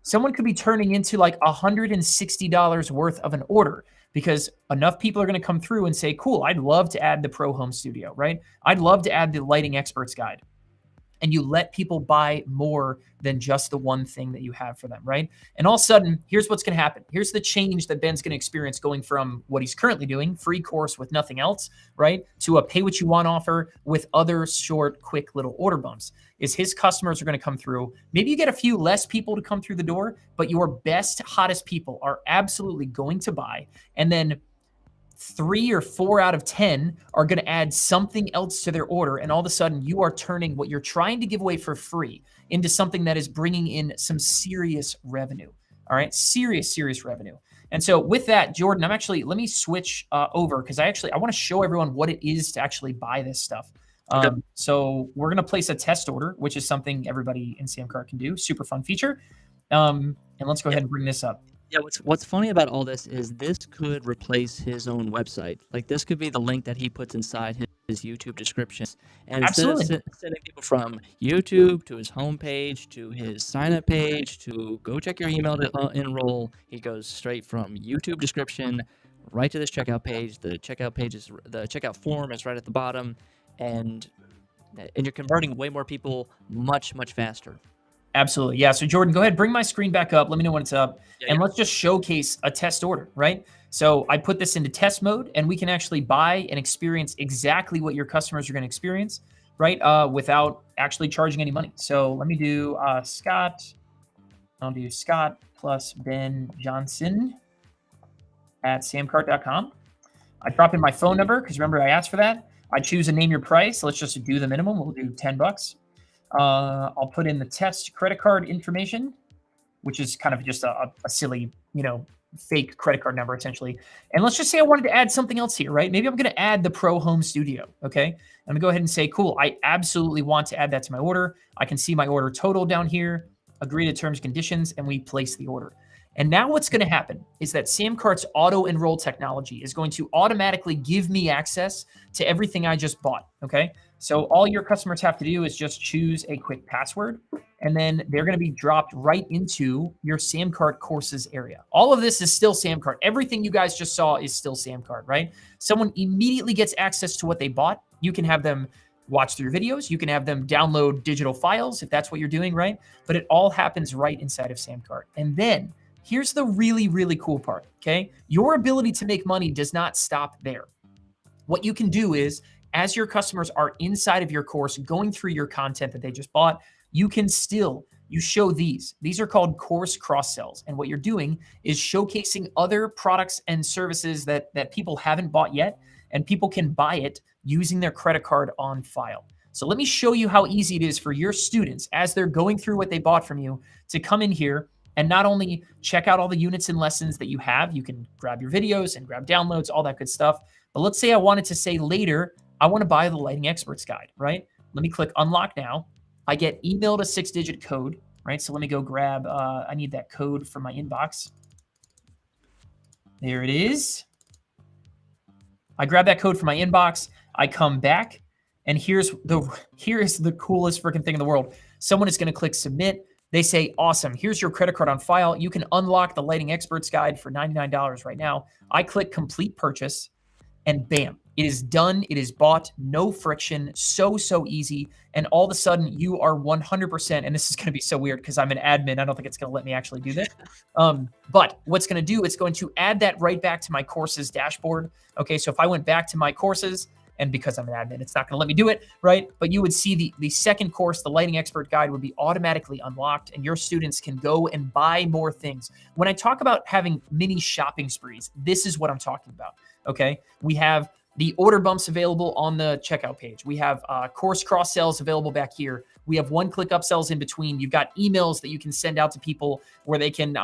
A: Someone could be turning into like $160 worth of an order because enough people are going to come through and say, cool, I'd love to add the Pro Home Studio, right? I'd love to add the Lighting Experts Guide. And you let people buy more than just the one thing that you have for them, right? And all of a sudden, here's what's going to happen. Here's the change that Ben's going to experience going from what he's currently doing, free course with nothing else, right, to a pay what you want offer with other short, quick little order bumps. Is his customers are going to come through. Maybe you get a few less people to come through the door, but your best, hottest people are absolutely going to buy. And then 3 or 4 out of 10 are going to add something else to their order. And all of a sudden you are turning what you're trying to give away for free into something that is bringing in some serious revenue. All right. Serious revenue. And so with that, Jordan, let me switch over because I want to show everyone what it is to actually buy this stuff.
B: Okay.
A: So we're going to place a test order, which is something everybody in Samcart can do. Super fun feature. And let's go ahead and bring this up.
B: Yeah, what's funny about all this is this could replace his own website. Like this could be the link that he puts inside his YouTube descriptions. And instead of sending people from YouTube to his homepage to his sign-up page to go check your email to enroll, he goes straight from YouTube description right to this checkout page. The checkout form is right at the bottom, and you're converting way more people much faster.
A: Absolutely. Yeah. So Jordan, go ahead, bring my screen back up. Let me know when it's up. And let's just showcase a test order, right? So I put this into test mode and we can actually buy and experience exactly what your customers are going to experience, right? Without actually charging any money. So let me do Scott. I'll do Scott plus Ben Johnson at samcart.com. I drop in my phone number because remember I asked for that. I choose a name your price. Let's just do the minimum. We'll do $10. I'll put in the test credit card information, which is kind of just a silly, fake credit card number essentially. And let's just say I wanted to add something else here, right? Maybe I'm going to add the Pro Home Studio. Okay. I'm going to go ahead and say, cool, I absolutely want to add that to my order. I can see my order total down here, agree to terms and conditions, and we place the order. And now what's going to happen is that Samcart's auto enroll technology is going to automatically give me access to everything I just bought. Okay. So all your customers have to do is just choose a quick password, and then they're going to be dropped right into your Samcart courses area. All of this is still Samcart. Everything you guys just saw is still Samcart, right? Someone immediately gets access to what they bought. You can have them watch through videos. You can have them download digital files if that's what you're doing, right? But it all happens right inside of Samcart. And then here's the really, really cool part, okay? Your ability to make money does not stop there. What you can do is, as your customers are inside of your course, going through your content that they just bought, you can still you show these. These are called course cross-sells. And what you're doing is showcasing other products and services that people haven't bought yet, and people can buy it using their credit card on file. So let me show you how easy it is for your students as they're going through what they bought from you to come in here and not only check out all the units and lessons that you have, you can grab your videos and grab downloads, all that good stuff. But let's say I wanted to say later, I want to buy the Lighting Experts Guide, right? Let me click Unlock Now. I get emailed a 6-digit code, right? So let me go grab, I need that code from my inbox. There it is. I grab that code from my inbox. I come back, and here's the coolest freaking thing in the world. Someone is going to click Submit. They say, awesome, here's your credit card on file. You can unlock the Lighting Experts Guide for $99 right now. I click Complete Purchase, and bam, it is done. It is bought. No friction. So easy. And all of a sudden, you are 100%, and this is going to be so weird because I'm an admin. I don't think it's going to let me actually do this. But what's going to do, it's going to add that right back to my courses dashboard. Okay, so if I went back to my courses, and because I'm an admin, it's not going to let me do it, right? But you would see the second course, the Lighting Expert Guide, would be automatically unlocked, and your students can go and buy more things. When I talk about having mini shopping sprees, this is what I'm talking about, okay? We have the order bumps available on the checkout page. We have course cross-sells available back here. We have one-click upsells in between. You've got emails that you can send out to people where they can,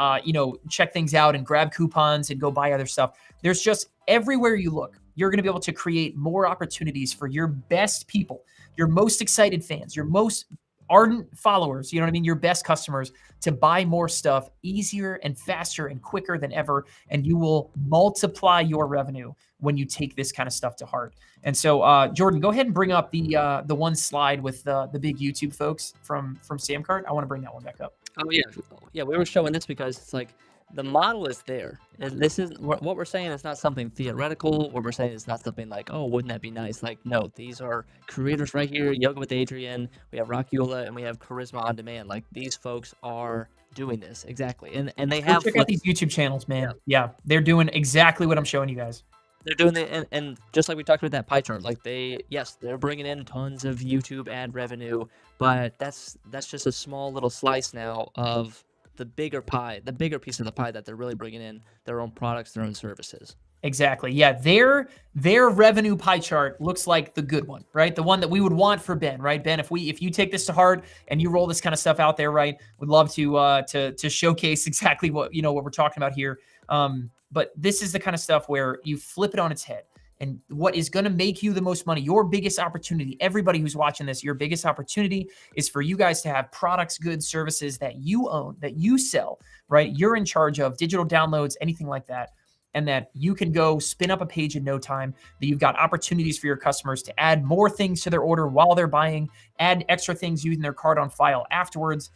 A: check things out and grab coupons and go buy other stuff. There's just everywhere you look, you're going to be able to create more opportunities for your best people, your most excited fans, your most ardent followers, you know what I mean? Your best customers to buy more stuff easier and faster and quicker than ever. And you will multiply your revenue when you take this kind of stuff to heart. And so, Jordan, go ahead and bring up the one slide with the big YouTube folks from Samcart. I want to bring that one back up.
B: Oh yeah. We were showing this because it's like the model is there. And this is what we're saying. Is not something theoretical. What we're saying is not something like, oh, wouldn't that be nice? Like, no, these are creators right here. Yoga with Adrian. We have Rockula, and we have Charisma on Demand. Like, these folks are doing this exactly, and they have.
A: Check out these YouTube channels, man. Yeah, they're doing exactly what I'm showing you guys.
B: They're doing it, and just like we talked about that pie chart, like they're bringing in tons of YouTube ad revenue, but that's just a small little slice now of the bigger pie, the bigger piece of the pie that they're really bringing in their own products, their own services.
A: Exactly. Yeah, their revenue pie chart looks like the good one, right? The one that we would want for Ben, right? Ben, if you take this to heart and you roll this kind of stuff out there, right? We'd love to showcase exactly what we're talking about here. But this is the kind of stuff where you flip it on its head. And what is going to make you the most money, your biggest opportunity, everybody who's watching this, your biggest opportunity is for you guys to have products, goods, services that you own, that you sell, right? You're in charge of digital downloads, anything like that. And that you can go spin up a page in no time, that you've got opportunities for your customers to add more things to their order while they're buying, add extra things using their card on file afterwards,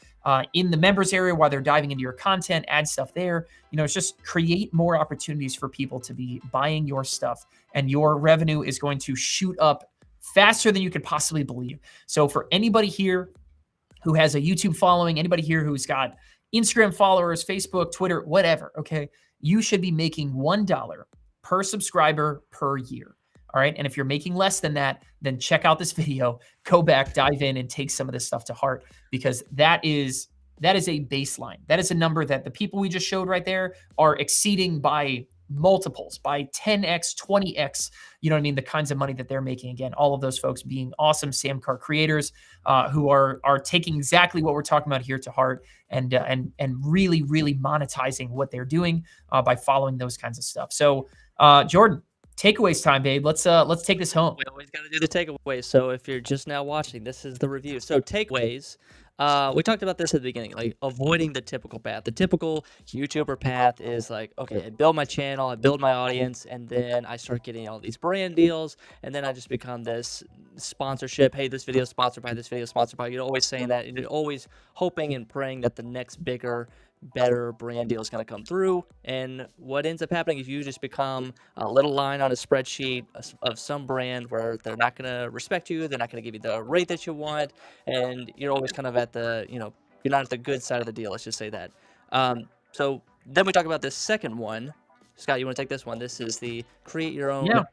A: in the members area while they're diving into your content, add stuff there. It's just create more opportunities for people to be buying your stuff, and your revenue is going to shoot up faster than you could possibly believe. So for anybody here who has a YouTube following, anybody here who's got Instagram followers, Facebook, Twitter, whatever, okay, you should be making $1 per subscriber per year. All right. And if you're making less than that, then check out this video, go back, dive in, and take some of this stuff to heart, because that is a baseline. That is a number that the people we just showed right there are exceeding by multiples, by 10x, 20x, you know what I mean? The kinds of money that they're making. Again, all of those folks being awesome Samcart creators who are taking exactly what we're talking about here to heart and really, really monetizing what they're doing by following those kinds of stuff. So, Jordan, takeaways time, babe. Let's take this home.
B: We always got to do the takeaways. So if you're just now watching, this is the review. So takeaways. We talked about this at the beginning, like avoiding the typical path. The typical YouTuber path is like, okay, I build my channel, I build my audience, and then I start getting all these brand deals, and then I just become this sponsorship. Hey, this video is sponsored by this video, sponsored by. You're always saying that, and you're always hoping and praying that the next bigger, better brand deal is going to come through. And what ends up happening is you just become a little line on a spreadsheet of some brand where they're not going to respect you, they're not going to give you the rate that you want, and you're always kind of at the, you're not at the good side of the deal, let's just say that. So then we talk about this second one. Scott, you want to take this one? This is the create your own machine.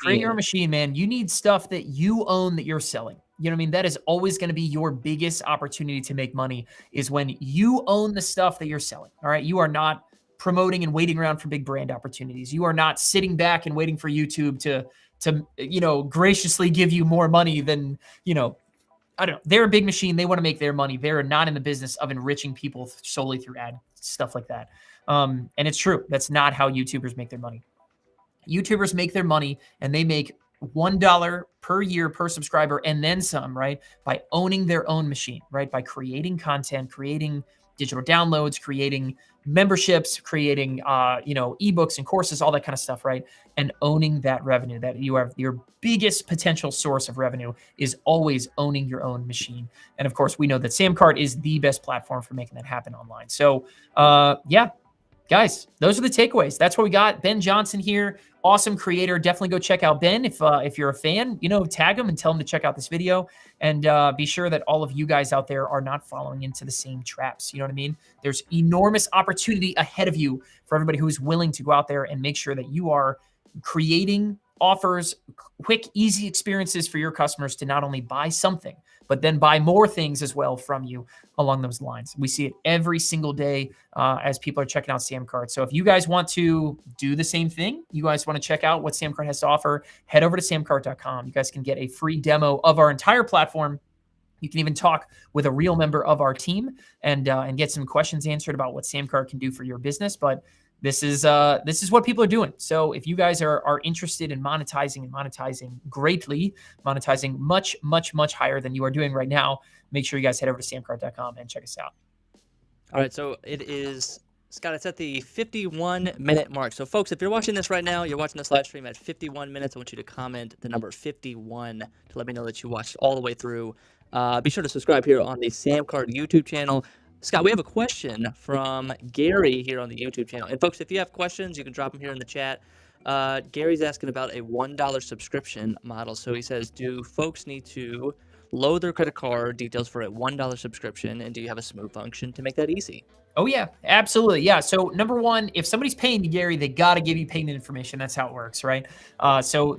A: Create your own machine, man. You need stuff that you own that you're selling. You know what I mean? That is always going to be your biggest opportunity to make money, is when you own the stuff that you're selling. All right. You are not promoting and waiting around for big brand opportunities. You are not sitting back and waiting for YouTube to graciously give you more money than, I don't know. They're a big machine. They want to make their money. They're not in the business of enriching people solely through ad stuff like that. And it's true. That's not how YouTubers make their money. YouTubers make their money, and they make $1 per year per subscriber and then some, right? By owning their own machine, right? By creating content, creating digital downloads, creating memberships, creating ebooks and courses, all that kind of stuff, right? And owning that revenue. That you have your biggest potential source of revenue is always owning your own machine. And of course, we know that Samcart is the best platform for making that happen online. So guys, those are the takeaways. That's what we got. Ben Johnson here, awesome creator. Definitely go check out Ben if you're a fan. Tag him and tell him to check out this video. And be sure that all of you guys out there are not falling into the same traps. You know what I mean? There's enormous opportunity ahead of you for everybody who's willing to go out there and make sure that you are creating offers, quick, easy experiences for your customers to not only buy something, but then buy more things as well from you along those lines. We see it every single day as people are checking out Samcart. So if you guys want to do the same thing, you guys want to check out what Samcart has to offer, head over to samcart.com. You guys can get a free demo of our entire platform. You can even talk with a real member of our team and get some questions answered about what Samcart can do for your business. But this is what people are doing. So if you guys are interested in monetizing greatly, monetizing much, much, much higher than you are doing right now, make sure you guys head over to samcart.com and check us out.
B: All right, so it is, Scott, it's at the 51-minute mark. So folks, if you're watching this right now, you're watching this live stream at 51 minutes, I want you to comment the number 51 to let me know that you watched all the way through. Be sure to subscribe here on the Samcart YouTube channel. Scott, we have a question from Gary here on the YouTube channel. And folks, if you have questions, you can drop them here in the chat. Gary's asking about a $1 subscription model. So he says, do folks need to load their credit card details for a $1 subscription? And do you have a smooth function to make that easy?
A: Oh, yeah, absolutely. Yeah. So number one, if somebody's paying you, Gary, they got to give you payment information. That's how it works, right? So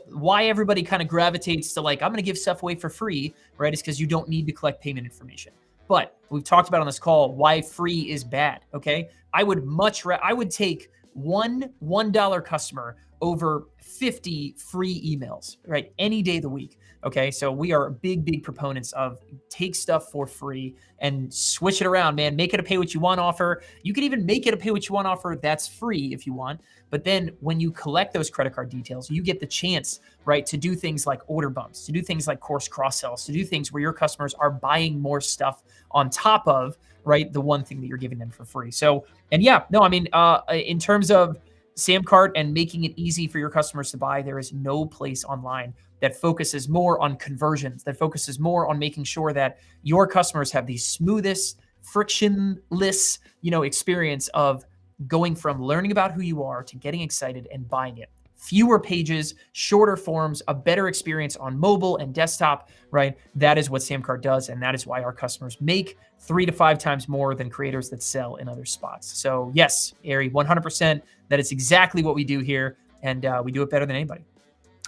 A: why everybody kind of gravitates to I'm going to give stuff away for free, right, is because you don't need to collect payment information. But we've talked about on this call why free is bad, okay? I would take one $1 customer over 50 free emails, right? Any day of the week, okay? So we are big proponents of take stuff for free and switch it around, man. Make it a pay what you want offer. You can even make it a pay what you want offer that's free if you want. But then when you collect those credit card details, you get the chance, right, to do things like order bumps, to do things like course cross-sells, to do things where your customers are buying more stuff on top of, right, the one thing that you're giving them for free. So, and yeah, no, I mean, in terms of Samcart and making it easy for your customers to buy, there is no place online that focuses more on conversions, that focuses more on making sure that your customers have the smoothest, frictionless, experience of going from learning about who you are to getting excited and buying it. Fewer pages, shorter forms, a better experience on mobile and desktop, right? That is what Samcart does, and that is why our customers make 3 to 5 times more than creators that sell in other spots. So yes, Ari, 100%, that is exactly what we do here, and we do it better than anybody.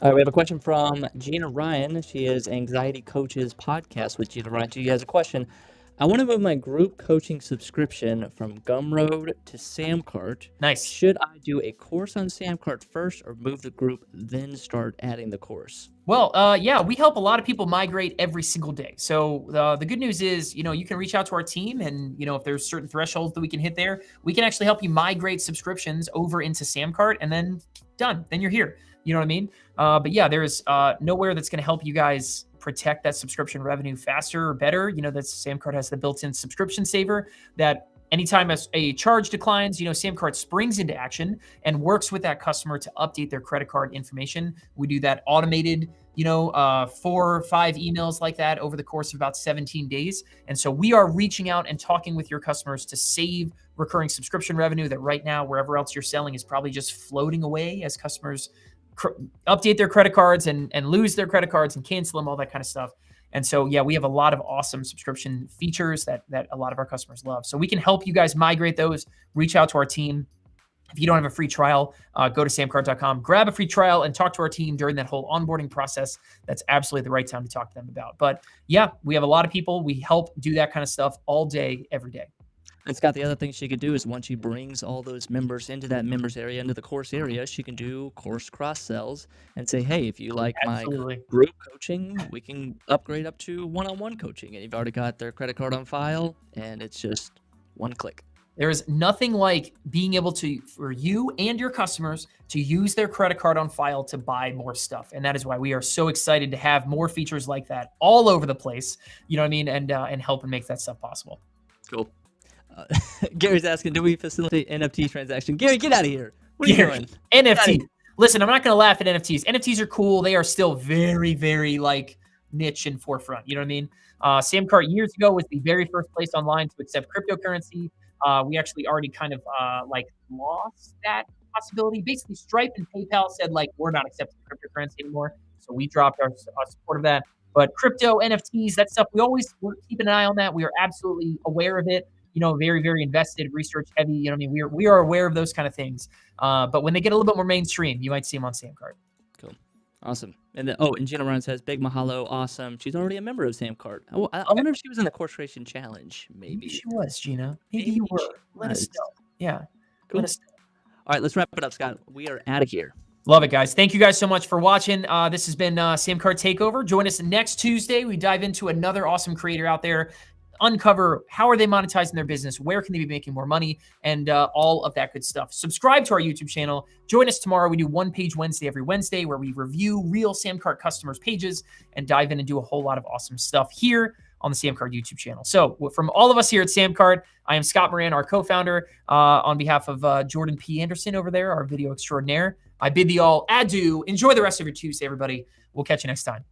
B: All right, we have a question from Gina Ryan. She is Anxiety Coaches Podcast with Gina Ryan. She has a question. I want to move my group coaching subscription from Gumroad to Samcart.
A: Nice.
B: Should I do a course on Samcart first or move the group, then start adding the course?
A: Well, yeah, we help a lot of people migrate every single day. So the good news is, you can reach out to our team and, if there's certain thresholds that we can hit there, we can actually help you migrate subscriptions over into Samcart and then done. Then you're here. You know what I mean? But yeah, there's nowhere that's going to help you guys protect that subscription revenue faster or better. That Samcart has the built-in subscription saver that anytime a charge declines, Samcart springs into action and works with that customer to update their credit card information. We do that automated, 4 or 5 emails like that over the course of about 17 days. And so we are reaching out and talking with your customers to save recurring subscription revenue that right now, wherever else you're selling, is probably just floating away as customers update their credit cards and lose their credit cards and cancel them, all that kind of stuff. And so, yeah, we have a lot of awesome subscription features that a lot of our customers love. So we can help you guys migrate those. Reach out to our team. If you don't have a free trial, go to samcart.com, grab a free trial, and talk to our team during that whole onboarding process. That's absolutely the right time to talk to them about. But yeah, we have a lot of people. We help do that kind of stuff all day, every day.
B: And Scott, the other thing she could do is once she brings all those members into that members area, into the course area, she can do course cross sells and say, hey, if you like my group coaching, we can upgrade up to one-on-one coaching. And you've already got their credit card on file, and it's just one click.
A: There is nothing like being able to, for you and your customers, to use their credit card on file to buy more stuff. And that is why we are so excited to have more features like that all over the place, you know what I mean? And help and make that stuff possible.
B: Cool. Gary's asking, do we facilitate NFT transaction? Gary, get out of here. What are you doing?
A: NFT. Listen, I'm not going to laugh at NFTs. NFTs are cool. They are still very, very like niche and forefront. You know what I mean? Samcart years ago was the very first place online to accept cryptocurrency. We actually already kind of like lost that possibility. Basically, Stripe and PayPal said like, we're not accepting cryptocurrency anymore. So we dropped our support of that. But crypto, NFTs, that stuff, we're keeping an eye on that. We are absolutely aware of it. You know, very, very invested, research heavy. You know what I mean? We are aware of those kind of things. But when they get a little bit more mainstream, you might see them on Samcart.
B: Cool. Awesome. And then, and Gina Ryan says, big mahalo, awesome. She's already a member of Samcart. I wonder if she was in the Course Creation Challenge, maybe.
A: She was, Gina. Maybe you were. Let us know. Yeah.
B: Cool.
A: Let us know.
B: All right, let's wrap it up, Scott. We are out of here.
A: Love it, guys. Thank you guys so much for watching. This has been Samcart Takeover. Join us next Tuesday. We dive into another awesome creator out there, uncover how are they monetizing their business, where can they be making more money, and all of that good stuff. Subscribe to our YouTube channel. Join us tomorrow. We do One Page Wednesday every Wednesday, where we review real Samcart customers' pages and dive in and do a whole lot of awesome stuff here on the Samcart YouTube channel. So from all of us here at Samcart, I am Scott Moran, our co-founder. On behalf of Jordan P. Anderson over there, our video extraordinaire, I bid thee all adieu. Enjoy the rest of your Tuesday, everybody. We'll catch you next time.